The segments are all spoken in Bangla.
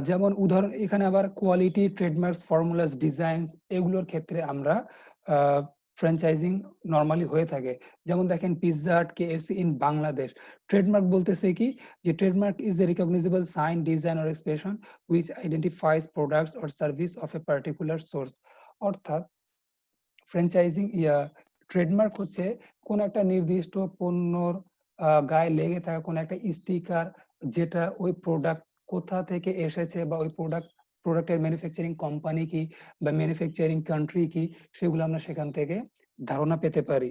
যেমন উদাহরণ এখানে আবার কোয়ালিটি, ট্রেডমার্কস, ফর্মুলাস, ডিজাইনস এগুলোর ক্ষেত্রে আমরা ফ্র্যাঞ্চাইজিং নরমালি হয়ে থাকে। যেমন দেখেন Pizza Hut, KFC in Bangladesh. Trademark বলতেছে কি যে trademark is a recognisable sign, design or expression which identifies products or service of a particular source. অর্থাৎ ফ্র্যাঞ্চাইজিং ট্রেডমার্ক হচ্ছে কোন একটা নির্দিষ্ট পণ্যর গায়ে লেগে থাকা কোন একটা স্টিকার, যেটা ওই প্রোডাক্ট কোথা থেকে এসেছে বা ওই প্রোডাক্টের ম্যানুফ্যাকচারিং কোম্পানি কি বা ম্যানুফ্যাকচারিং কান্ট্রি কি, সেগুলো আমরা সেখান থেকে ধারণা পেতে পারি।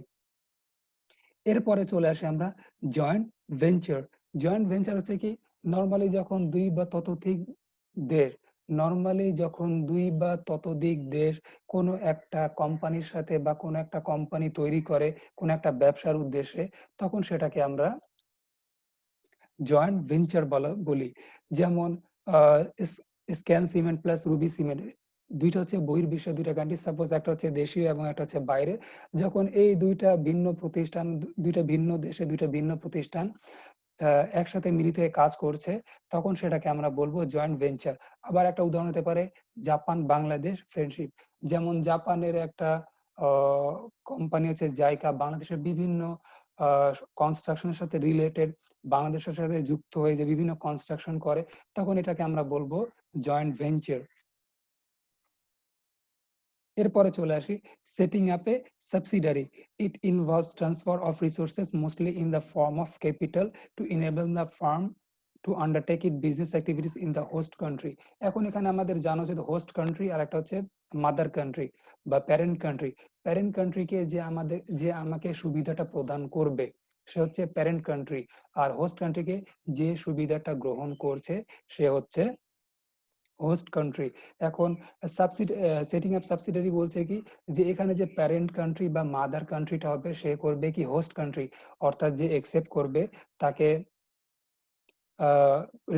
এরপরে চলে আসি আমরা জয়েন্ট ভেঞ্চার। জয়েন্ট ভেঞ্চার হচ্ছে কি নরমালি যখন দুই বা ততোধিক দেশ কোনো একটা কোম্পানির সাথে বা কোনো একটা কোম্পানি তৈরি করে কোনো একটা ব্যবসার উদ্দেশ্যে, তখন সেটাকে আমরা জয়েন্ট ভেঞ্চার বলি। যেমন scan cement plus Ruby cement, দুইটা হচ্ছে বহির্বিশ্বের দুইটা কান্ট্রি, সাপোজ একটা হচ্ছে দেশীয় এবং একটা হচ্ছে বাইরে। যখন এই দুইটা ভিন্ন প্রতিষ্ঠান, দুইটা ভিন্ন দেশে দুইটা ভিন্ন প্রতিষ্ঠান একসাথে মিলিত হয়ে কাজ করছে, তখন সেটাকে আমরা বলবো জয়েন্ট ভেঞ্চার। আবার একটা উদাহরণ হতে পারে জাপান বাংলাদেশ ফ্রেন্ডশিপ। যেমন জাপানের একটা কোম্পানি হচ্ছে জাইকা, বাংলাদেশের বিভিন্ন কনস্ট্রাকশনের সাথে রিলেটেড, বাংলাদেশের সাথে যুক্ত হয়ে যে বিভিন্ন কনস্ট্রাকশন করে, তখন এটাকে আমরা বলবো জয়েন্ট ভেঞ্চার। এরপরে চলে আসি setting up A subsidiary. It involves transfer of resources mostly in the form of capital two enable the farm two undertake it business activities in the host country. এখন এখানে আমাদের জানা হচ্ছে হোস্ট কান্ট্রি আর একটা হচ্ছে মাদার কান্ট্রি বা প্যারেন্ট কান্ট্রি। প্যারেন্ট কান্ট্রিকে যে আমাকে সুবিধাটা প্রদান করবে সে হচ্ছে প্যারেন্ট কান্ট্রি, আর হোস্ট কান্ট্রিকে যে সুবিধাটা গ্রহণ করছে সে হচ্ছে হোস্ট কান্ট্রি। এখন সেটিং আপ সাবসিডারি বলছে কি যে এখানে যে প্যারেন্ট কান্ট্রি বা মাদার কান্ট্রিটা হবে সে করবে কি হোস্ট কান্ট্রি, অর্থাৎ যে একসেপ্ট করবে তাকে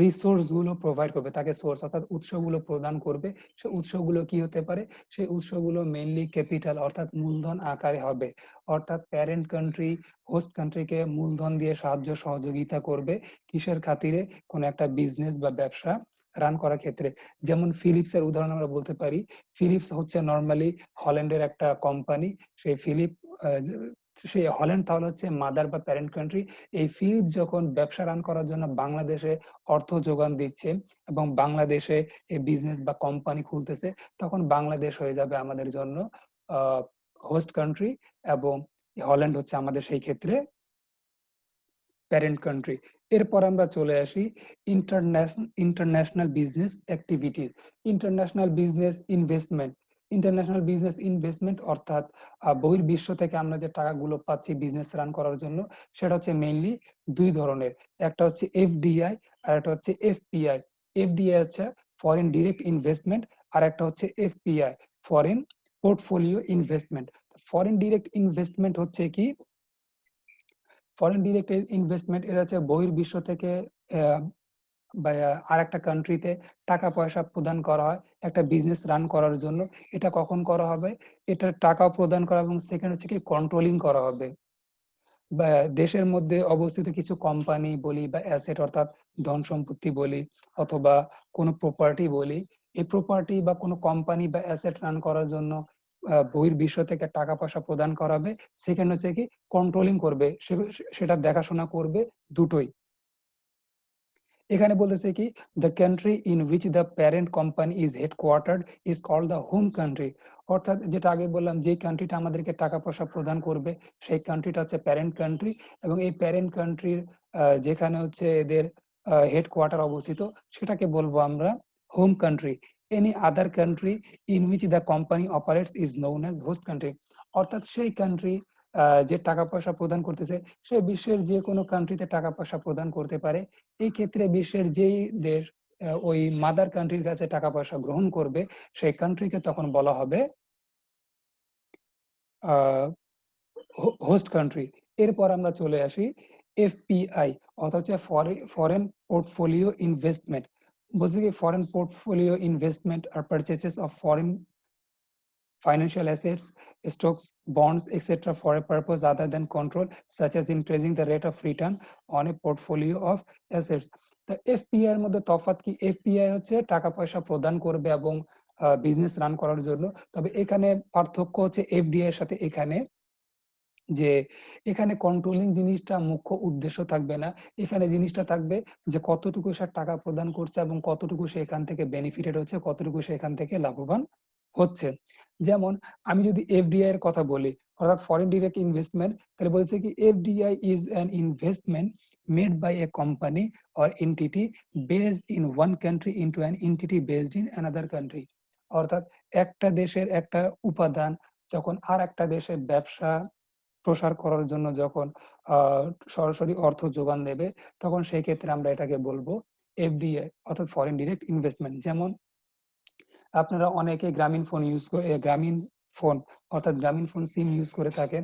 রিসোর্স গুলো প্রোভাইড করবে, তাকে সোর্স অর্থাৎ উৎসগুলো প্রদান করবে। সে উৎসগুলো কি হতে পারে, সেই উৎসগুলো মেইনলি ক্যাপিটাল অর্থাৎ মূলধন আকারে হবে। অর্থাৎ প্যারেন্ট কান্ট্রি হোস্ট কান্ট্রিকে মূলধন দিয়ে সাহায্য সহযোগিতা করবে কিসের খাতিরে, কোন একটা বিজনেস বা ব্যবসা রান করার ক্ষেত্রে। যেমন ফিলিপস এর উদাহরণ আমরা বলতে পারি। ফিলিপস হচ্ছে নরমালি হল্যান্ডের একটা কোম্পানি। সেই হল্যান্ড তাহলে হচ্ছে মাদার বা প্যারেন্ট কান্ট্রি। এই ফিলিপ যখন ব্যবসা রান করার জন্য বাংলাদেশে অর্থ যোগান দিচ্ছে এবং বাংলাদেশে এই বিজনেস বা কোম্পানি খুলতেছে, তখন বাংলাদেশ হয়ে যাবে আমাদের জন্য হোস্ট কান্ট্রি এবং হল্যান্ড হচ্ছে আমাদের সেই ক্ষেত্রে প্যারেন্ট কান্ট্রি। এরপর আমরা চলে আসি international business activities. International business investment অর্থাৎ বহির্বিশ্ব থেকে আমরা যে টাকাগুলো পাচ্ছি বিজনেস রান করার জন্য, সেটা হচ্ছে মেইনলি দুই ধরনের। একটা হচ্ছে এফডিআই আর একটা হচ্ছে এফপিআই। এফডিআই হচ্ছে ফরেন ডিরেক্ট ইনভেস্টমেন্ট, আর একটা হচ্ছে FPI foreign portfolio investment. Foreign direct investment হচ্ছে কি, ফরেন ডিরেক্ট ইনভেস্টমেন্ট এটা হচ্ছে বহির্বিশ্ব থেকে বা আর একটা কান্ট্রিতে টাকা পয়সা প্রদান করা হয় একটা বিজনেস রান করার জন্য। এটা কখন করা হবে, এটা টাকা প্রদান করা এবং সেকেন্ড হচ্ছে কি কন্ট্রোলিং করা হবে। বা দেশের মধ্যে অবস্থিত কিছু কোম্পানি বলি বা অ্যাসেট অর্থাৎ ধন সম্পত্তি বলি অথবা কোনো প্রপার্টি বলি, এই প্রপার্টি বা কোনো কোম্পানি বা অ্যাসেট রান করার জন্য বহির্বিশ্ব থেকে টাকা পয়সা প্রদান করাবে। সেকেন্ড হচ্ছে কি কন্ট্রোলিং করবে, সেটা দেখাশোনা করবে, দুটোই। এখানে বলতেছে কি the country in which the parent company is headquartered is called the home country. অর্থাৎ যেটা আগে বললাম, যে কান্ট্রিটা আমাদেরকে টাকা পয়সা প্রদান করবে সেই কান্ট্রিটা হচ্ছে প্যারেন্ট কান্ট্রি, এবং এই প্যারেন্ট কান্ট্রির যেখানে হচ্ছে এদের হেডকোয়ার্টার অবস্থিত সেটাকে বলবো আমরা home country. Any other country in which the company operates is known as host country. অর্থাৎ সেই কান্ট্রি যে টাকা পয়সা প্রদান করতেছে সে বিশ্বের যে কোনো কান্ট্রিতে টাকা পয়সা প্রদান করতে পারে। এই ক্ষেত্রে বিশ্বের যেই দেশ ওই মাদার কান্ট্রির কাছে টাকা পয়সা গ্রহণ করবে সেই কান্ট্রিকে তখন বলা হবে হোস্ট কান্ট্রি। এরপর আমরা চলে আসি এফপিআই অর্থাৎ হচ্ছে ফরেন পোর্টফোলিও ইনভেস্টমেন্ট। বলছে কি foreign portfolio investment are purchases of foreign financial assets, stocks, bonds, etc. for a purpose other than control, such as increasing the rate of return on a portfolio of assets. তো এফপিআই এর মধ্যে তফাৎ কি? এফপিআই হচ্ছে টাকা পয়সা প্রদান করবে এবং বিজনেস রান করার জন্য। তবে এখানে পার্থক্য হচ্ছে এফডিআই এর সাথে এখানে যে এখানে কন্ট্রোলিং জিনিসটা মুখ্য উদ্দেশ্য থাকবে না। এখানে জিনিসটা থাকবে যে কতটুকু সে টাকা প্রদান করছে এবং কতটুকু সে এখান থেকে বেনিফিটেড হচ্ছে, কতটুকু সে এখান থেকে লাভবান হচ্ছে। যেমন আমি যদি এফডিআই এর কথা বলি, অর্থাৎ ফরেন ডিরেক্ট ইনভেস্টমেন্ট, তাহলে বলছে কি FDI is an investment made by a company or entity based in one country into an entity based in another country. অর্থাৎ একটা দেশের একটা উপাদান যখন আর একটা দেশে ব্যবসা প্রসার করার জন্য যখন সরাসরি অর্থ যোগান দেবে, তখন সেই ক্ষেত্রে আমরা এটাকে বলবো এফডিআই, অর্থাৎ ফরেন ডিরেক্ট ইনভেস্টমেন্ট। যেমন আপনারা অনেকে গ্রামীণ ফোন গ্রামীণ ফোন অর্থাৎ গ্রামীণ ফোন সিম ইউজ করে থাকেন।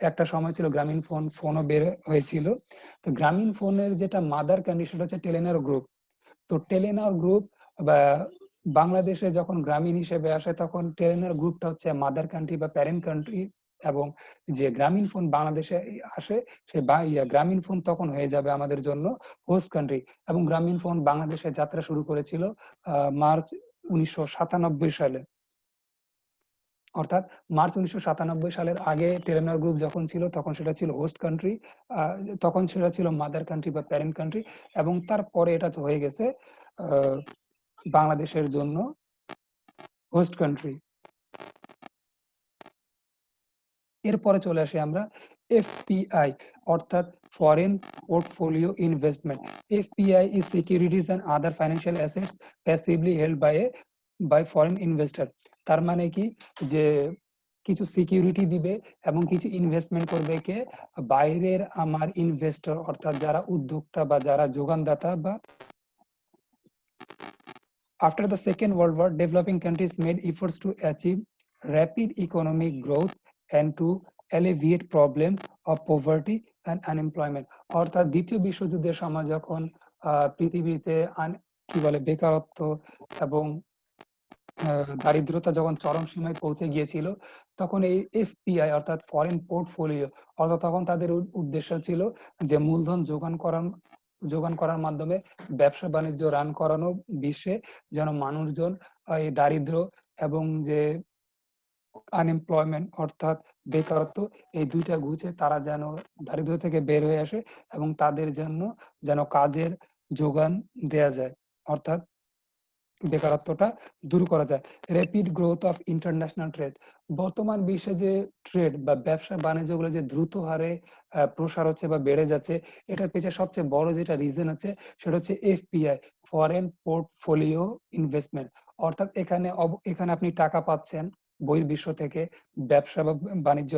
একটা সময় ছিল গ্রামীণ ফোনও বের হয়েছিল। তো গ্রামীণ ফোনের যেটা মাদার কন্ডিশন হচ্ছে টেলিনর গ্রুপ। তো টেলিনর গ্রুপ বা বাংলাদেশে যখন গ্রামীণ হিসেবে আসে, তখন টেলিনর গ্রুপটা হচ্ছে মাদার কান্ট্রি বা প্যারেন্ট কান্ট্রি, এবং যে গ্রামীণ ফোন বাংলাদেশে আসে সে গ্রামীণ ফোন তখন হয়ে যাবে আমাদের জন্য হোস্ট কান্ট্রি। এবং গ্রামীণ ফোন বাংলাদেশে যাত্রা শুরু করেছিল মার্চ 1997 সালে। অর্থাৎ মার্চ 1997 সালের আগে টেলিনর গ্রুপ যখন ছিল তখন সেটা ছিল হোস্ট কান্ট্রি, তখন সেটা ছিল মাদার কান্ট্রি বা প্যারেন্ট কান্ট্রি, এবং তারপরে এটা তো হয়ে গেছে বাংলাদেশের জন্য হোস্ট কান্ট্রি। এরপরে চলে আসি আমরা এফপিআই, অর্থাৎ foreign portfolio investment. FPI is securities and other financial assets passively held by foreign investor. তার মানে কি, যে কিছু সিকিউরিটি দিবে এবং কিছু ইনভেস্টমেন্ট করবে কে? বাইরের আমার ইনভেস্টর, অর্থাৎ যারা উদ্যোক্তা বা যারা যোগানদাতা বা After the Second World War, developing countries made efforts to achieve rapid economic growth and to alleviate problems of poverty and unemployment. অর্থাৎ দ্বিতীয় বিশ্বযুদ্ধের সময় যখন পৃথিবীতে কি বলে বেকারত্ব এবং দারিদ্রতা যখন চরম সীমায় পৌঁছে গিয়েছিল, তখন এই এফপিআই অর্থাৎ ফরেন পোর্টফোলিও, অর্থাৎ তখন তাদের উদ্দেশ্য ছিল যে মূলধন যোগান করার মাধ্যমে ব্যবসা বাণিজ্য রান করানো, বিশ্বে যেন মানুষজন এই দারিদ্র এবং যে আনএমপ্লয়মেন্ট অর্থাৎ বেকারত্ব, এই দুইটা ঘুচে তারা যেন দারিদ্র থেকে বের হয়ে আসে এবং তাদের জন্য যেন কাজের যোগান দেয়া যায়, অর্থাৎ বেকারত্বটা দূর করা যায়। Rapid growth of international trade, বর্তমান বিশ্বে যে ট্রেড বা ব্যবসা বাণিজ্যগুলো যে দ্রুত হারে প্রসার হচ্ছে বা বেড়ে যাচ্ছে, এটার পেছনে সবচেয়ে বড় যেটা রিজন হচ্ছে সেটা হচ্ছে এফপিআই, ফরেন পোর্টফোলিও ইনভেস্টমেন্ট। অর্থাৎ এখানে আপনি টাকা পাচ্ছেন বহির্বিশ্ব থেকে ব্যবসা বা বাণিজ্য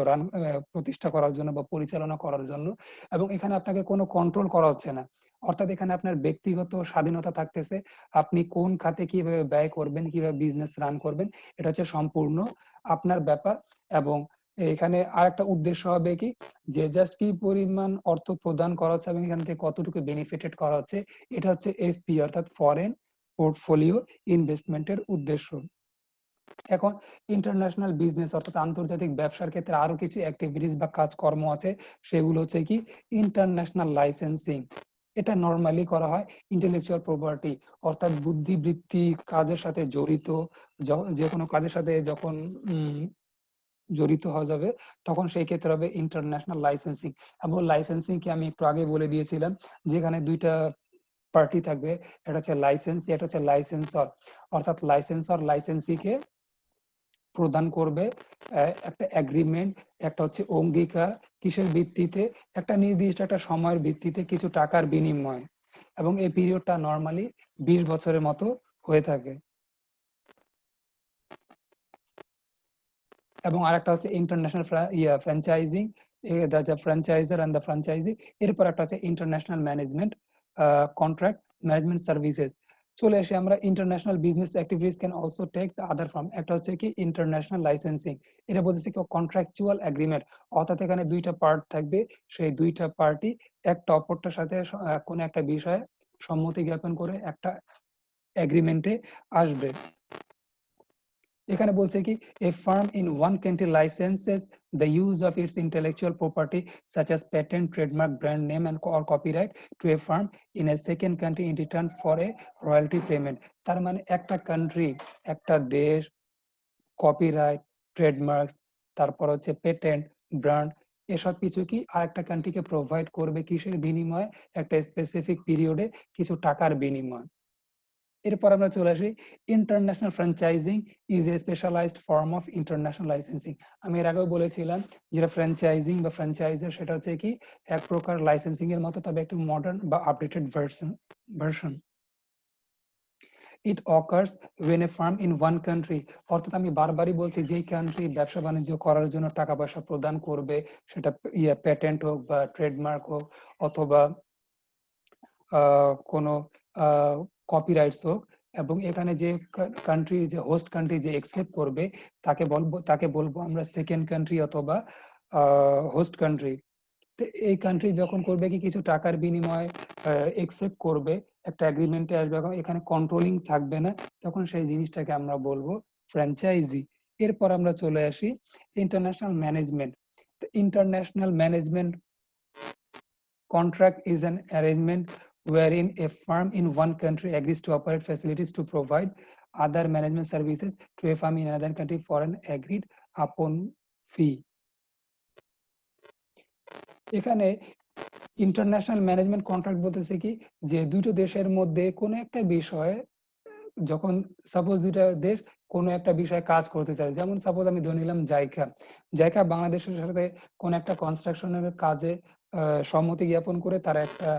প্রতিষ্ঠা করার জন্য বা পরিচালনা করার জন্য, এবং এখানে আপনাকে কোনো কন্ট্রোল করা হচ্ছে না। অর্থাৎ এখানে আপনার ব্যক্তিগত স্বাধীনতা থাকতেছে, আপনি কোন খাতে কিভাবে ব্যয় করবেন, কিভাবে বিজনেস রান করবেন, এটা হচ্ছে সম্পূর্ণ আপনার ব্যাপার। এবং এখানে আরেকটা উদ্দেশ্য হবে কি, যে জাস্ট কি পরিমাণ অর্থ প্রদান করা হচ্ছে এবং এখান থেকে কতটুকু বেনিফিটেড করা হচ্ছে, এটা হচ্ছে এফপি অর্থাৎ ফরেন পোর্টফোলিও ইনভেস্টমেন্টের উদ্দেশ্য। এখন ইন্টারন্যাশনাল বিজনেস অর্থাৎ আন্তর্জাতিক ব্যবসার ক্ষেত্রে আরো কিছু অ্যাক্টিভিটিস বা কাজকর্ম আছে, সেগুলো হচ্ছে কি ইন্টারন্যাশনাল লাইসেন্সিং। এটা নরমালি করা হয় ইন্টেলেকচুয়াল প্রপার্টি অর্থাৎ বুদ্ধিবৃত্তি কাজের সাথে জড়িত, যে কোনো কাজের সাথে যখন জড়িত হওয়া যাবে তখন সেই ক্ষেত্রে হবে ইন্টারন্যাশনাল লাইসেন্সিং। এবং লাইসেন্সিং কি আমি একটু আগে বলে দিয়েছিলাম, যেখানে দুইটা পার্টি থাকবে, এটা হচ্ছে লাইসেন্সি, এটা হচ্ছে লাইসেন্সর। অর্থাৎ লাইসেন্সর লাইসেন্সিকে প্রদান করবে একটা এগ্রিমেন্ট, একটা হচ্ছে অঙ্গীকার, কিসের ভিত্তিতে? একটা নির্দিষ্ট একটা সময়ের ভিত্তিতে কিছু টাকার বিনিময়, এবং এই পিরিয়ডটা নরমালি 20 বছরের মতো হয়ে থাকে। এবং আরেকটা হচ্ছে international franchising, the franchisor and the franchisee. এরপর একটা হচ্ছে international management contract management services. চলে আসি আমরা international business activities can also take the other form. একটা হচ্ছে কি ইন্টারন্যাশনাল লাইসেন্সিং, এটা বলতেছে কি কন্ট্রাকচুয়াল এগ্রিমেন্ট, অর্থাৎ এখানে দুইটা পার্ট থাকবে, সেই দুইটা পার্টি একটা অপরটার সাথে কোনো একটা বিষয়ে সম্মতি জ্ঞাপন করে একটা এগ্রিমেন্টে আসবে। এখানে বলছে কি a firm in one country licenses the use of its intellectual property such as patent, trademark, brand name and or copyright to a firm in a second country in return for a royalty payment। তার মানে একটা কান্ট্রি, একটা দেশ কপিরাইট, ট্রেডমার্কস, তারপর হচ্ছে পেটেন্ট, ব্র্যান্ড, এসব কিছু কি আরেকটা কান্ট্রিকে প্রোভাইড করবে কিসের বিনিময়ে? একটা স্পেসিফিক পিরিয়ডে কিছু টাকার বিনিময়। এরপর আমরা চলে আসি international franchising is a specialised form of international licensing. আমি এর আগেও বলেছিলাম যেটা ফ্র্যাঞ্চাইজিং বা ফ্র্যাঞ্চাইজার সেটা হচ্ছে কি এক প্রকার লাইসেন্সিং এর মতো, তবে একটু মডার্ন বা updated version. It occurs when a firm in one country, অর্থাৎ আমি বারবারই বলছি যেই কান্ট্রি ব্যবসা বাণিজ্য করার জন্য টাকা পয়সা প্রদান করবে, সেটা প্যাটেন্ট হোক বা ট্রেডমার্ক হোক অথবা কোনো কপিরাইটস হোক, এবং এখানে যে কান্ট্রি, যে হোস্ট কান্ট্রি যে একসেপ্ট করবে তাকে বলবো আমরা সেকেন্ড কান্ট্রি অথবা হোস্ট কান্ট্রি। তো এই কান্ট্রি যখন করবে কি কিছু টাকার বিনিময়ে একসেপ্ট করবে, একটা এগ্রিমেন্টে আসবে, এখানে কন্ট্রোলিং থাকবে না, তখন সেই জিনিসটাকে আমরা বলবো ফ্র্যাঞ্চাইজি। এরপর আমরা চলে আসি ইন্টারন্যাশনাল ম্যানেজমেন্ট। তো international management contract is an arrangement wherein a firm in one country agrees to operate facilities to provide other management services to a firm in another country for an agreed upon fee। এখানে ইন্টারন্যাশনাল ম্যানেজমেন্ট কন্ট্রাক্ট বলতেছে কি যে দুটো দেশের মধ্যে কোনো একটা বিষয়ে, যখন সাপোজ দুইটা দেশ কোনো একটা বিষয়ে কাজ করতে চায়, যেমন সাপোজ আমি ধরে নিলাম জাইকা বাংলাদেশের সাথে কোন একটা কনস্ট্রাকশনের কাজে সম্মতি জ্ঞাপন করে তারা একটা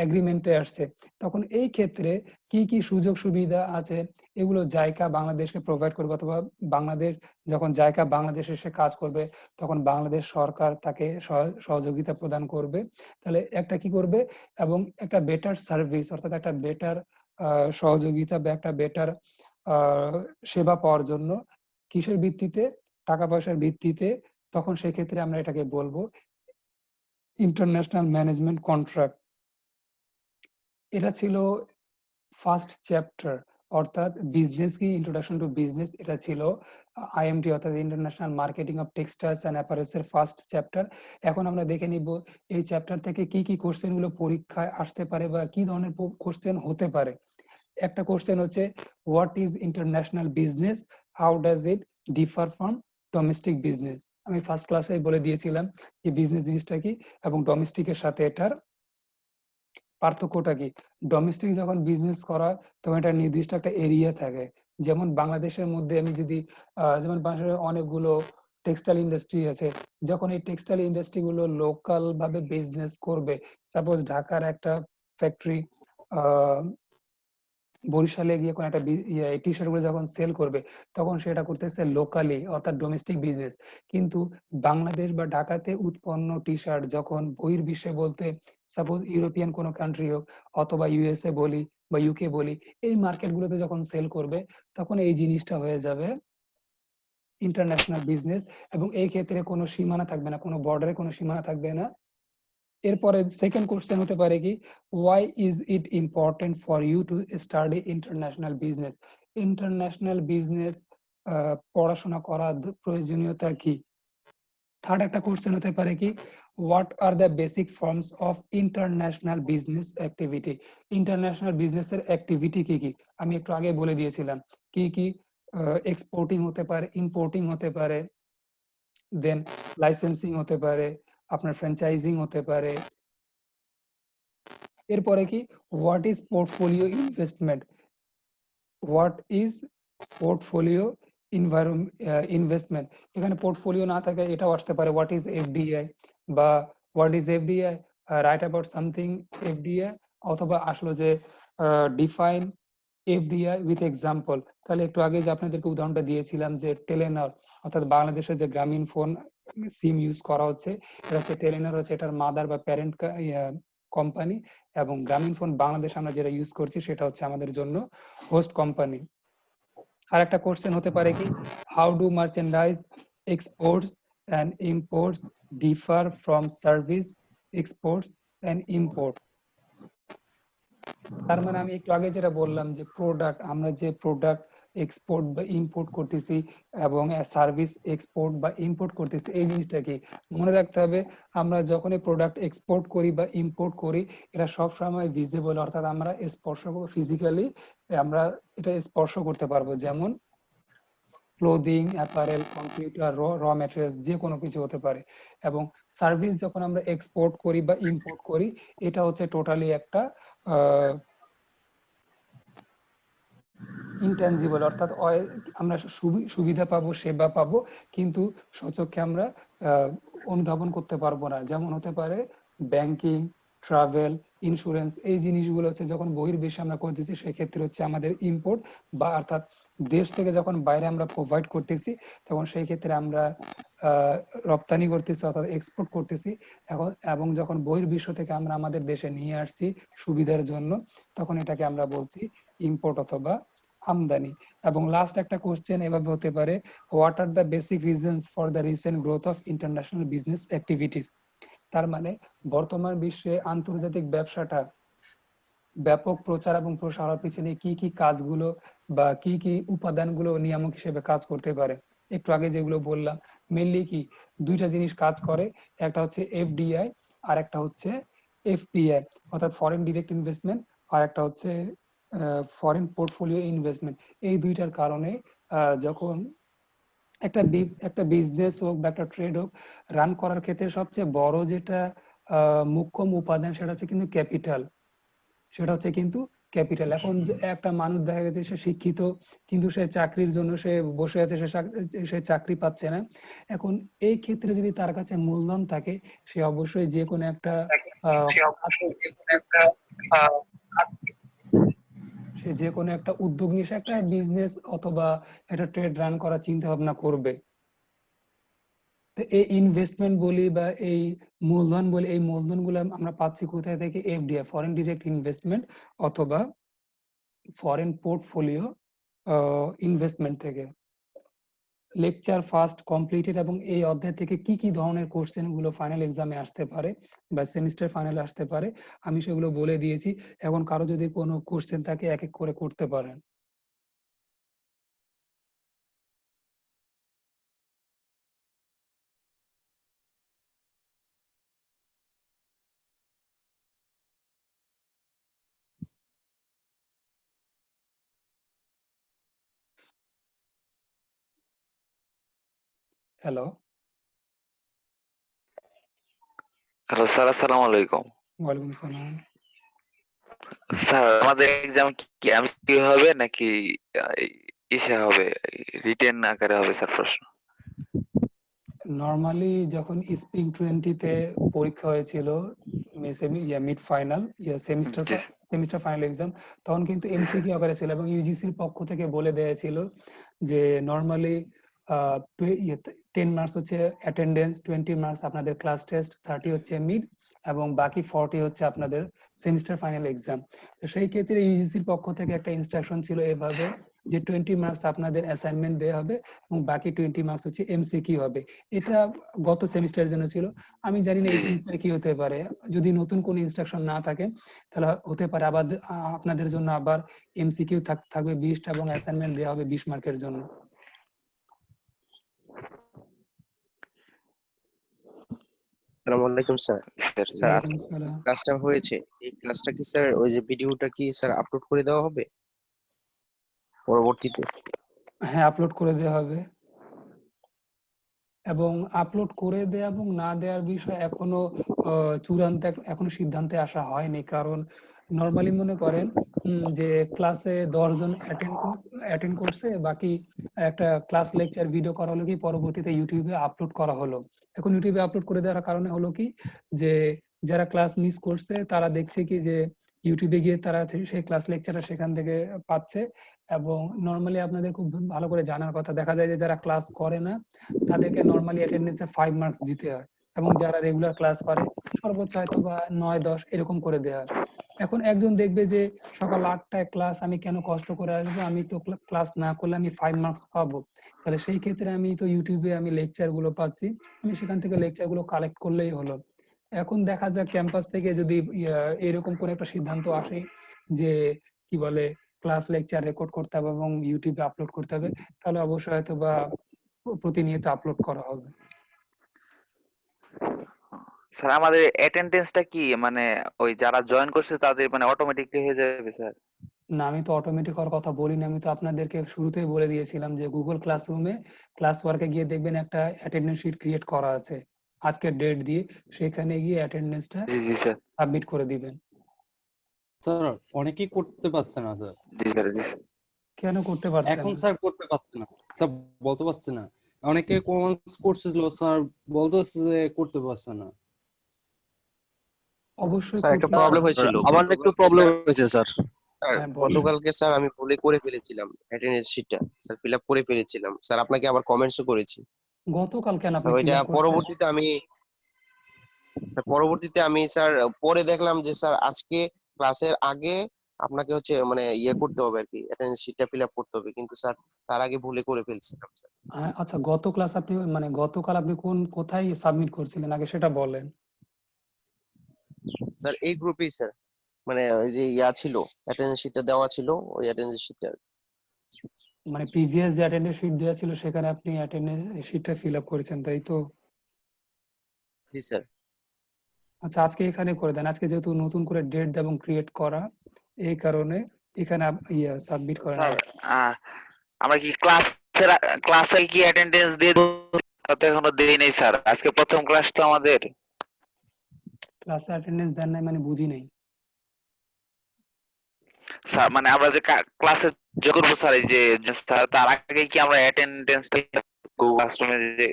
এগ্রিমেন্টে আসছে, তখন এই ক্ষেত্রে কি কি সুযোগ সুবিধা আছে এগুলো জাইকা বাংলাদেশকে প্রোভাইড করবে, অথবা বাংলাদেশ যখন জাইকা বাংলাদেশে এসে কাজ করবে তখন বাংলাদেশ সরকার তাকে সহযোগিতা প্রদান করবে। তাহলে একটা কি করবে, এবং একটা বেটার সার্ভিস অর্থাৎ একটা বেটার সহযোগিতা বা একটা বেটার সেবা পাওয়ার জন্য কিসের ভিত্তিতে? টাকা পয়সার ভিত্তিতে। তখন সেক্ষেত্রে আমরা এটাকে বলবো ইন্টারন্যাশনাল ম্যানেজমেন্ট কন্ট্রাক্ট। এটা ছিল ফার্স্ট চ্যাপ্টার, অর্থাৎ বিজনেস কি, ইন্ট্রোডাকশন টু বিজনেস। এটা ছিল আইএমটি অর্থাৎ international marketing of textiles and apparels এর ফার্স্ট চ্যাপ্টার। এখন আমরা দেখে নিব এই চ্যাপ্টার থেকে কি কি কোশ্চেন গুলো পরীক্ষায় আসতে পারে বা কি ধরনের কোশ্চেন হতে পারে। একটা কোশ্চেন হচ্ছে what is international business, how does it differ from domestic business. আমি ফার্স্ট ক্লাসে বলে দিয়েছিলাম যে বিজনেস জিনিসটা কি এবং ডোমেস্টিকের সাথে এটার পার্থক্যটা কি। ডোমেস্টিক যখন বিজনেস করা তখন এটা নির্দিষ্ট একটা এরিয়া থাকে, যেমন বাংলাদেশের মধ্যে আমি যদি যেমন বাংলাদেশের অনেকগুলো টেক্সটাইল ইন্ডাস্ট্রি আছে, যখন এই টেক্সটাইল ইন্ডাস্ট্রি গুলো লোকাল ভাবে বিজনেস করবে, সাপোজ ঢাকার একটা ফ্যাক্টরি বরিশালে গিয়ে কোন একটা টি শার্ট গুলো যখন সেল করবে, তখন সেটা করতেছে লোকালি অর্থাৎ ডোমেস্টিক বিজনেস। কিন্তু বাংলাদেশ বা ঢাকাতে উৎপন্ন টি শার্ট যখন বহির্বিশ্বে বলতে সাপোজ ইউরোপিয়ান কোনো কান্ট্রি হোক অথবা ইউএসএ বলি বা ইউকে বলি, এই মার্কেট গুলোতে যখন সেল করবে তখন এই জিনিসটা হয়ে যাবে ইন্টারন্যাশনাল বিজনেস, এবং এই ক্ষেত্রে কোনো সীমানা থাকবে না, কোনো বর্ডারে কোনো সীমানা থাকবে না। এরপরে সেকেন্ড কোশ্চেন হতে পারে কি why is it important for you to study international business. International business পড়াশোনা করার প্রয়োজনীয়তা কি। থার্ড একটা কোশ্চেন হতে পারে কি what are the basic forms of international business activity. International বিজনেসের অ্যাক্টিভিটি কি কি আমি একটু আগে বলে দিয়েছিলাম, কি কি এক্সপোর্টিং হতে পারে, ইম্পোর্টিং হতে পারে, দেন লাইসেন্সিং হতে পারে, আপনার ফ্র্যাঞ্চাইজিং হতে পারে। এরপরে কি what is portfolio investment, what is portfolio investment. এখানে পোর্টফোলিও না থাকে এটাও আসতে পারে হোয়াট ইজ এফডিআই বা what is FDI, right about something FDI, অথবা আসলো যে ডিফাইন এফডিআই উইথ এক্সাম্পল। তাহলে একটু আগে যে আপনাদেরকে উদাহরণটা দিয়েছিলাম যে টেলিনর অর্থাৎ বাংলাদেশের যে গ্রামীণ ফোন সিম ইউজ করা হচ্ছে, এটা হচ্ছে টেলিনর হচ্ছে এটার মাদার বা প্যারেন্ট কোম্পানি, এবং গ্রামীণ ফোন বাংলাদেশ আমরা যেটা ইউজ করছি সেটা হচ্ছে আমাদের জন্য হোস্ট কোম্পানি। আর একটা কোশ্চেন হতে পারে কি how do merchandise exports and imports differ from service exports and import. তার মানে আমি একটু আগে যেটা বললাম যে প্রোডাক্ট, আমরা যে প্রোডাক্ট এক্সপোর্ট বা ইম্পোর্ট করতেছি এবং সার্ভিস এক্সপোর্ট বা ইম্পোর্ট করতেছি, এই জিনিসটা কি মনে রাখতে হবে। আমরা যখনই প্রোডাক্ট এক্সপোর্ট করি বা ইম্পোর্ট করি, এটা সব সময় ভিজিবল, অর্থাৎ আমরা স্পর্শ ফিজিক্যালি আমরা এটা স্পর্শ করতে পারবো। যেমন ক্লোদিং, অ্যাপারেল, কম্পিউটার, র ম্যাটেরিয়ালস, যে কোনো কিছু হতে পারে। এবং সার্ভিস যখন আমরা এক্সপোর্ট করি বা ইম্পোর্ট করি, এটা হচ্ছে টোটালি একটা ইনট্যাঞ্জিবল, অর্থাৎ আমরা সুবিধা পাবো, সেবা পাবো, কিন্তু সচক্ষে আমরা অনুধাবন করতে পারবো না। যেমন হতে পারে ব্যাংকিং, ট্রাভেল, ইন্স্যুরেন্স, এই জিনিসগুলো হচ্ছে যখন বহির্বিশ্বে আমরা করতেছি, সেক্ষেত্রে হচ্ছে আমাদের ইম্পোর্ট বা অর্থাৎ দেশ থেকে যখন বাইরে আমরা প্রোভাইড করতেছি, তখন সেই ক্ষেত্রে আমরা রপ্তানি করতেছি অর্থাৎ এক্সপোর্ট করতেছি। এবং যখন বহির্বিশ্ব থেকে আমরা আমাদের দেশে নিয়ে আসছি সুবিধার জন্য, তখন এটাকে আমরা বলছি ইম্পোর্ট অথবা আমদানি। এবং লাস্ট একটা কোশ্চেন এভাবে হতে পারে, what are the basic reasons for the recent growth of international business activities. তার মানে বর্তমান বিশ্বে আন্তর্জাতিক ব্যবসাটা ব্যাপক প্রচার এবং প্রসারের পিছনে কি কি কাজগুলো বা কি কি উপাদানগুলো নিয়ামক হিসেবে কাজ করতে পারে। একটু আগে যেগুলো বললাম, মেইনলি কি দুইটা জিনিস কাজ করে, একটা হচ্ছে এফডিআই আর একটা হচ্ছে এফপিআই, অর্থাৎ ফরেন ডিরেক্ট ইনভেস্টমেন্ট, আর একটা হচ্ছে ফরেন পোর্টফোলিও ইনভেস্টমেন্ট। এই দুইটার কারণে যখন একটা বিজনেস হোক বা একটা ট্রেড হোক, রান করার ক্ষেত্রে সবচেয়ে বড় যেটা মুখ্যম উপাদান, সেটা হচ্ছে কিন্তু ক্যাপিটাল। সেটা হচ্ছে কিন্তু ক্যাপিটাল। এখন একটা মানুষ দেখা গেছে সে শিক্ষিত, কিন্তু সে চাকরির জন্য সে বসে আছে, সে চাকরি পাচ্ছে না। এখন এই ক্ষেত্রে যদি তার কাছে মূলধন থাকে, সে অবশ্যই যে কোনো একটা সে যে কোনো একটা উদ্যোগ নিয়ে একটা বিজনেস অথবা একটা ট্রেড রান করার চিন্তা ভাবনা করবে। এই ইনভেস্টমেন্ট বলি বা এই মূলধন বলি, এই মূলধন গুলো আমরা পাচ্ছি কোথায় থেকে? এফডিআই, ফরেন ডিরেক্ট ইনভেস্টমেন্ট অথবা ফরেন পোর্টফোলিও ইনভেস্টমেন্ট থেকে। Lecture first completed. এবং এই অধ্যায় থেকে কি কি ধরনের কোশ্চেন গুলো ফাইনাল এক্সামে আসতে পারে বা সেমিস্টার ফাইনালে আসতে পারে, আমি সেগুলো বলে দিয়েছি। এখন কারো যদি কোনো কোশ্চেন থাকে এক এক করে করতে পারেন। হ্যালো। হ্যালো স্যার, আসসালামু আলাইকুম। ওয়ালাইকুম সালাম। স্যার, আমাদের এক্সাম কি এমসিকিউ হবে নাকি আহ, ইসে হবে, রিটেন আকারে হবে স্যার প্রশ্ন? নরমালি যখন স্প্রিং 20-তে পরীক্ষা হয়েছিল, মিড ফাইনাল সেমিস্টার জি সেমিস্টার ফাইনাল এক্সাম, তখন কিন্তু এমসিকিউ আকারে ছিল এবং ইউজিসির পক্ষ থেকে বলে দেয়া ছিল যে নরমালি 10 মার্কস হচ্ছে অ্যাটেন্ডেন্স, 20 মার্কস আপনাদের ক্লাস টেস্ট, 30 হচ্ছে মিড এবং বাকি 40 হচ্ছে আপনাদের সেমিস্টার ফাইনাল এক্সাম। তো সেই ক্ষেত্রে ইউজিসির পক্ষ থেকে একটা ইনস্ট্রাকশন ছিল এভাবে যে 20 মার্কস আপনাদের অ্যাসাইনমেন্ট দেওয়া হবে এবং বাকি 20 মার্কস হচ্ছে এমসিকিউ হবে। এটা গত সেমিস্টারের জন্য ছিল। আমি জানি না এই সেমিস্টারে কি হতে পারে। যদি নতুন কোনো ইনস্ট্রাকশন না থাকে, তাহলে হতে পারে আবার আপনাদের জন্য আবার এমসিকিউ থাকবে 20টা এবং অ্যাসাইনমেন্ট দেওয়া হবে 20 মার্কের জন্য। আসসালামু আলাইকুম স্যার। স্যার। স্যার ওয়ালাইকুম আজকে আসসালাম। ক্লাসটা হয়েছে, এই ক্লাসটা কি স্যার, ওই যে ভিডিওটা কি স্যার আপলোড করে দেওয়া হবে পরবর্তীতে? হ্যাঁ, আপলোড করে দেওয়া হবে। এবং আপলোড করে দেয়া এবং না দেওয়ার বিষয় এখনো চূড়ান্ত এখনো সিদ্ধান্তে আসা হয়নি। কারণ নরমালি মনে করেন যে ক্লাসে 10 জন অ্যাটেন্ড করছে, বাকি একটা ক্লাস লেকচার ভিডিও করা হলো কি পরবর্তীতে ইউটিউবে আপলোড করা হলো। এখন ইউটিউবে আপলোড করে দেওয়ার কারণে হলো কি যে যারা ক্লাস মিস করছে তারা দেখছে কি যে ইউটিউবে গিয়ে তারা সেই ক্লাস লেকচারটা সেখান থেকে পাচ্ছে। এবং নরমালি আপনাদের খুব ভালো করে জানার কথা, দেখা যায় যে যারা ক্লাস করে না তাদেরকে নরমালি অ্যাটেন্ডেন্সে 5 মার্কস দিতে হয় এবং যারা রেগুলার ক্লাস করে সর্বোচ্চ হয়তো বা 9-10 এরকম করে দেওয়া হয়। এখন একজন দেখবে যে সকাল 8টায় ক্লাস, আমি কেন কষ্ট করে আসবো, আমি তো ক্লাস না করলে আমি 5 মার্কস পাবো। তাহলে সেই ক্ষেত্রে আমি তো ইউটিউবে আমি লেকচার গুলো পাচ্ছি, আমি সেখান থেকে লেকচার গুলো কালেক্ট করলেই হলো। এখন দেখা যাক ক্যাম্পাস থেকে যদি এরকম করে একটা সিদ্ধান্ত আসে যে কি বলে ক্লাস লেকচার রেকর্ড করতে হবে এবং ইউটিউবে আপলোড করতে হবে, তাহলে অবশ্যই হয়তো বা প্রতিনিয়ত আপলোড করা হবে। স্যার আমাদের অ্যাটেন্ডেন্সটা কি মানে ওই যারা জয়েন করছে তাদের মানে অটোমেটিকলি হয়ে যাবে স্যার? না, আমি তো অটোমেটিক হওয়ার কথা বলিনি। আমি তো আপনাদেরকে শুরুতেই বলে দিয়েছিলাম যে গুগল ক্লাসরুমে ক্লাস ওয়ার্কে গিয়ে দেখবেন একটা অ্যাটেন্ডেন্স শিট ক্রিয়েট করা আছে আজকের ডেট দিয়ে, সেখানে গিয়ে অ্যাটেন্ডেন্সটা জি জি স্যার। সাবমিট করে দিবেন। স্যার অনেকেই করতে পারছে না স্যার। জি স্যার জি স্যার। কেন করতে পারছেন এখন না? স্যার করতে পারছে না স্যার, বলতে পারছে না। অনেকে কমেন্টস করছিল স্যার, বলতেছে যে করতে পারছে না। অবশ্যই স্যার একটা করতে প্রবলেম পারবেন। হয়েছিল আমার একটু প্রবলেম হয়েছে স্যার। হ্যাঁ, বলেন। গতকালকে স্যার আমি ভুলে করে ফেলেছিলাম অ্যাটেন্ডেন্স শিটটা স্যার, ফিল আপ করে ফেলেছিলাম স্যার, আপনাকে আবার কমেন্টসও করেছি গতকাল কেন আপনি স্যার। ফিল ওইটা আপ করছেন? পরবর্তীতে আমি স্যার পরে দেখলাম যে স্যার আজকে ক্লাসের আগে আপনাকে হচ্ছে মানে করতে হবে আর কি, অ্যাটেন্ডেন্স শিটটা ফিল আপ করতে হবে, কিন্তু স্যার তার আগে ভুলে করে ফেলছিলাম স্যার। হ্যাঁ, আচ্ছা, গতকাল আপনি কোথায় সাবমিট করছিলেন আগে সেটা বলেন। স্যার এই গ্রুপেই স্যার, মানে ওই যে ছিল, অ্যাটেন্ডেন্স শিটটা দেওয়া ছিল, ওই অ্যাটেন্ডেন্স শিটটা। মানে প্রিভিয়াস যে অ্যাটেন্ডেন্স শিট দেওয়া ছিল সেখানে আপনি অ্যাটেন্ডেন্স শিটটা ফিল আপ করেছেন, তাই তো? জি স্যার। আচ্ছা, আজকে এখানে করে দেন। আজকে যেহেতু নতুন করে ডেট এবং ক্রিয়েট করা, এই কারণে এখানে সাবমিট করেন। স্যার আমরা কি ক্লাসে কি অ্যাটেন্ডেন্স দিয়ে দেবো? তা তো এখনো দেই নাই স্যার, আজকে প্রথম ক্লাস তো আমাদের। ক্লাসে অ্যাটেন্ডেন্স দেন নাই মানে বুঝি নাই। স্যার মানে আমরা যে ক্লাসে যোগ করবো স্যার, এই যে স্যার তার আগে কি আমরা অ্যাটেন্ডেন্সটা ক্লাসরুমে যে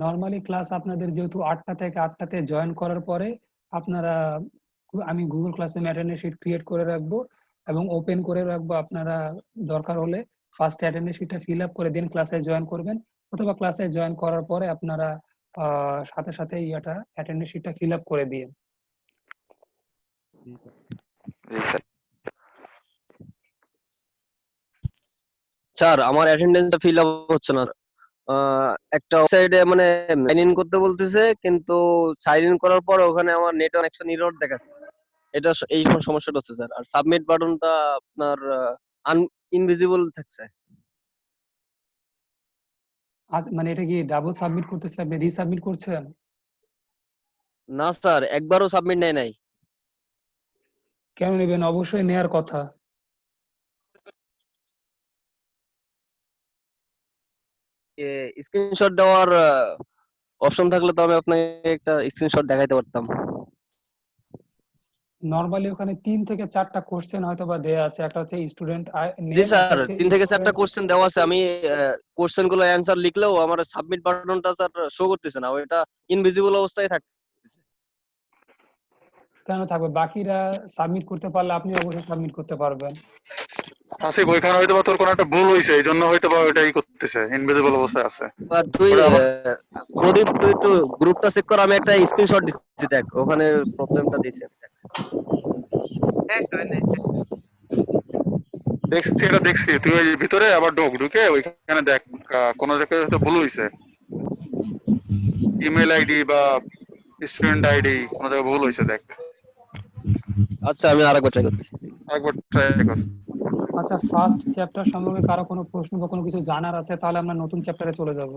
নরমালি ক্লাস আপনাদের যেহেতু 8টা থেকে 8টাতে জয়েন করার পরে আপনারা, আমি Google classroom attendance sheet create করে রাখবো এবং ওপেন করে রাখবো। আপনারা দরকার হলে ফার্স্ট অ্যাটেন্ডেন্স শিটটা ফিল আপ করে দিন, ক্লাসে জয়েন করবেন, অথবা ক্লাসে জয়েন করার পরে আপনারা সাথে সাথে অ্যাটেন্ডেন্স শিটটা ফিল আপ করে দিন। জি স্যার। স্যার আমার অ্যাটেন্ডেন্সটা ফিল আপ হচ্ছে না। একটা ওয়েবসাইটে মানে সাইন ইন করতে বলতেছে, কিন্তু সাইন ইন করার পর ওখানে আমার নেট কানেকশন এরর দেখাচ্ছে। এই সমস্যাটা হচ্ছে স্যার। আর সাবমিট বাটনটা আপনার ইনভিজিবল থাকছে। আজ মানে এটা কি ডাবল সাবমিট করতেছে, আপনি রিসাবমিট করছেন? না স্যার, একবারও সাবমিট নেয় নাই। কেন নেবেন? অবশ্যই নেয়ার কথা। স্ক্রিনশট দেওয়ার অপশন থাকলে তো আমি আপনাকে একটা স্ক্রিনশট দেখাইতে পারতাম। নরমালি ওখানে 3 থেকে 4টা কোশ্চেন হয়তো বা দেয়া আছে। একটা হচ্ছে স্টুডেন্ট জি স্যার, 3 থেকে 4টা কোশ্চেন দেওয়া আছে। আমি কোশ্চেন গুলো অ্যানসার লিখলেও আমার সাবমিট বাটনটা স্যার শো করতেছে না, ওইটা ইনভিজিবল অবস্থায় থাকছে। কেন থাকবে? বাকিরা সাবমিট করতে পারলে আপনি অবশ্যই সাবমিট করতে পারবেন। আসিফ, ওইখানে হয়তো বা তোর কোনো একটা ভুল হয়েছে, এই জন্য হয়তো বা ওইটাই করতেছে, ইনভিজিবল অবস্থায় আছে। স্যার তুই প্রদীপ, তুই একটু গ্রুপটা চেক কর, আমি একটা স্ক্রিনশট দিচ্ছি, দেখ ওখানে প্রবলেমটা দিয়েছে। দেখছি, এটা দেখছি, তুই ওই ভিতরে আবার ঢুকে ওইখানে দেখ কোন জায়গায় হয়তো ভুল হয়েছে, ইমেল আইডি বা স্টুডেন্ট আইডি কোন জায়গায় ভুল হয়েছে, দেখ আচ্ছা, আমি আরেকবার ট্রাই করছি। একবার ট্রাই কর। আচ্ছা, ফার্স্ট চ্যাপ্টার সম্পর্কে কারো কোনো প্রশ্ন বা কোনো কিছু জানার আছে? তাহলে আমরা নতুন চ্যাপ্টারে চলে যাব।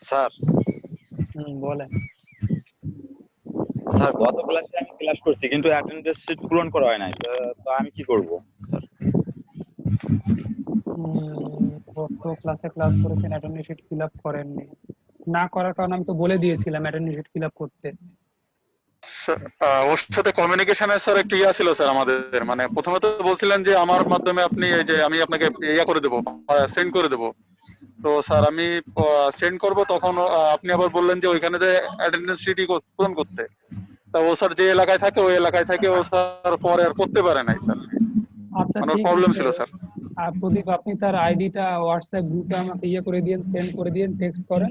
স্যার বলেন। স্যার গত ক্লাসে আমি ক্লাস করছি কিন্তু অ্যাটেন্ডেন্স শিট পূরণ করা হয় নাই, তো আমি কি করব স্যার? গত ক্লাসে ক্লাস করেছেন, অ্যাটেন্ডেন্স শিট ফিল আপ করেননি। না করার কারণে আমি তো বলে দিয়েছিলাম অ্যাটেন্ডেন্স শিট ফিল আপ করতে। ওর সাথে কমিউনিকেশনের স্যার একটা ছিল স্যার আমাদের, মানে প্রথমে তো বলছিলেন যে আমার মাধ্যমে আপনি এই যে আমি আপনাকে করে দেবো, সেন্ড করে দেবো। তো স্যার আমি সেন্ড করব, তখন আপনি আবার বললেন যে ওইখানে যে অ্যাটেন্ডেন্স শিটই পূরণ করতে। তা ও স্যার যে এলাকায় থাকে ওই এলাকায় থাকে, ও স্যার পরে আর করতে পারে নাই স্যার। আচ্ছা, মানে ঠিক প্রবলেম আছে। ছিল স্যার। প্রদীপ, আপনি তার আইডিটা হোয়াটসঅ্যাপ গ্রুপে আমাকে করে দিন, সেন্ড করে দিন, টেক্সট করেন,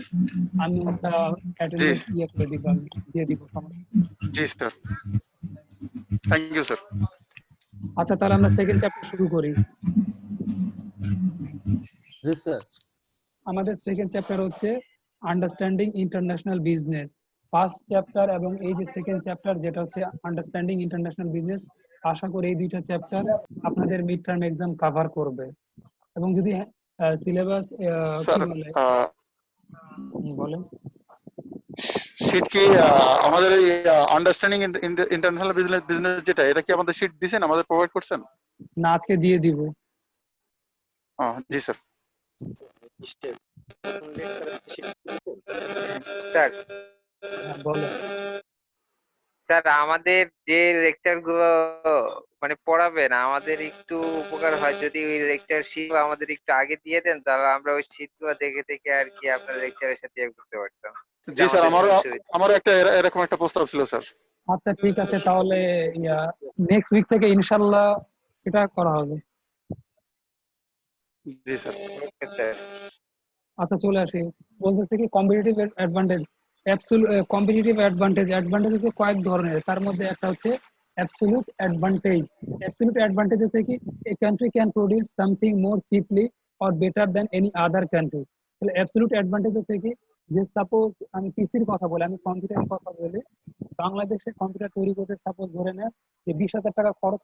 আমি ওটা অ্যাটেন্ডেন্স করে দিব, আমি দিয়ে দিব, সমস্যা। জি স্যার, থ্যাংক ইউ স্যার। আচ্ছা, তাহলে আমরা সেকেন্ড চ্যাপ্টার শুরু করি। জি স্যার। আমাদের সেকেন্ড চ্যাপ্টার হচ্ছে understanding international business first chapter এবং এই যে সেকেন্ড চ্যাপ্টার যেটা হচ্ছে আন্ডারস্ট্যান্ডিং ইন্টারন্যাশনাল বিজনেস, আশা করি এই দুইটা চ্যাপ্টার আপনাদের মিড টার্ম এক্সাম কভার করবে। এবং যদি সিলেবাস কি স্যার বলে বলেন শীট কি আমাদের এই আন্ডারস্ট্যান্ডিং ইন্টারন্যাশনাল বিজনেস যেটা, এটা কি আমাদের শীট দিছেন, আমাদের প্রোভাইড করছেন? না, আজকে দিয়ে দিব। জি স্যার। স্যার বলো। স্যার আমাদের যে লেকচার গুলো মানে পড়াবেন আমাদের একটু উপকার হয় যদি ওই লেকচার শীট আমাদের একটু আগে দিয়ে দেন, তাহলে আমরা ওই শীট গুলো দেখে দেখে আর কি আপনার লেকচারের সাথে ইয়ে করতে পারতাম। জি স্যার, আমাদের সুবিধা। আমার একটা এরকম একটা প্রস্তাব ছিল স্যার। আচ্ছা ঠিক আছে, তাহলে নেক্সট উইক থেকে ইনশাল্লাহ এটা করা হবে। জি স্যার। Okay sir. আচ্ছা চলে আসি, বলতেছে কি কম্পিটিটিভ অ্যাডভান্টেজ। কম্পিটিটিভ অ্যাডভান্টেজ হচ্ছে কয়েক ধরনের, তার মধ্যে একটা হচ্ছে অ্যাবসলিউট অ্যাডভান্টেজ। অ্যাবসলিউট অ্যাডভান্টেজ হচ্ছে কি a country can produce something more cheaply or better than any other country. তাহলে অ্যাবসলিউট অ্যাডভান্টেজ হচ্ছে কি যে সাপোজ আমি পিসির কথা বলি, আমি কম্পিউটারের কথা বলি, বাংলাদেশে কম্পিউটার তৈরি করতে সাপোজ ধরে নেন যে 20,000 টাকা খরচ